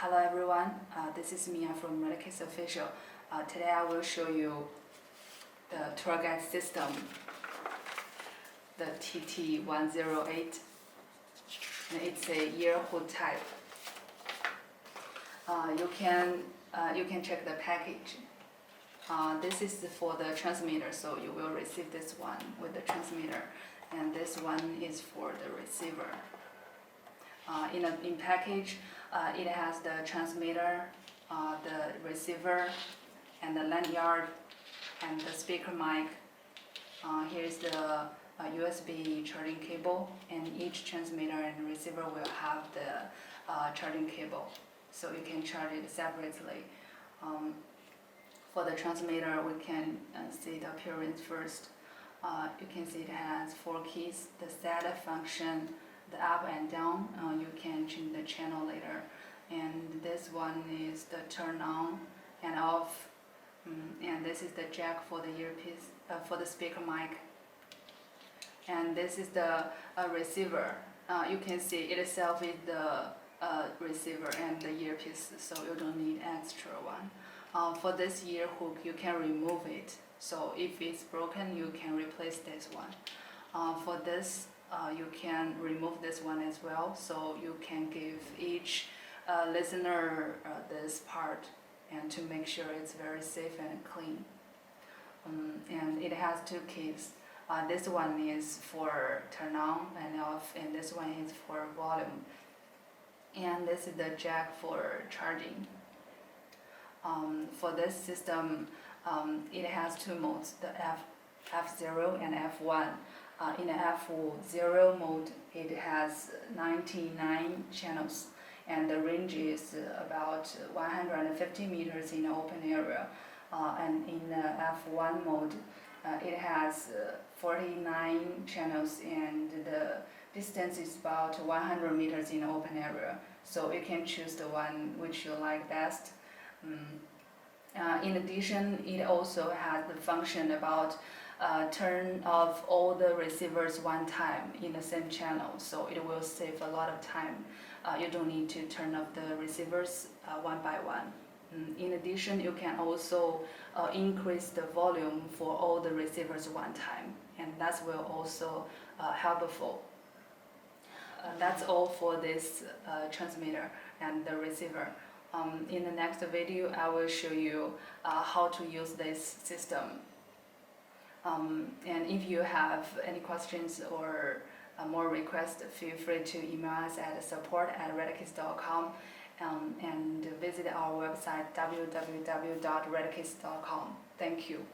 Hello everyone, this is Mia from Retekess Official. Today I will show you the tour guide system, the TT108. It's a earhook type. You can check the package. This is for the transmitter, so you will receive this one with the transmitter, and this one is for the receiver. In package, it has the transmitter, the receiver, and the lanyard, and the speaker mic. Here is the USB charging cable, and each transmitter and receiver will have the charging cable, so you can charge it separately. For the transmitter, we can see the appearance first. You can see it has 4 keys: the set, function, the up and down. You can change the channel later. And this one is the turn on and off. And this is the jack for the earpiece, for the speaker mic. And this is the receiver. You can see it itself is the receiver and the earpiece, so you don't need extra one. For this ear hook, you can remove it. So if it's broken, you can replace this one. For this, you can remove this one as well, so you can give each listener this part, and to make sure it's very safe and clean. And it has 2 keys. This one is for turn on and off, and this one is for volume. And this is the jack for charging. For this system, it has 2 modes, the F0 and F1. In the F0 mode, it has 99 channels, and the range is about 150 meters in the open area. And in the F1 mode, it has 49 channels, and the distance is about 100 meters in the open area. So you can choose the one which you like best. In addition, it also has the function about turn off all the receivers one time in the same channel, so it will save a lot of time. You don't need to turn off the receivers one by one. In addition, you can also increase the volume for all the receivers one time, and that will also helpful. That's all for this transmitter and the receiver. In the next video, I will show you how to use this system. And if you have any questions or more requests, feel free to email us at support@retekess.com, and visit our website www.retekess.com. Thank you.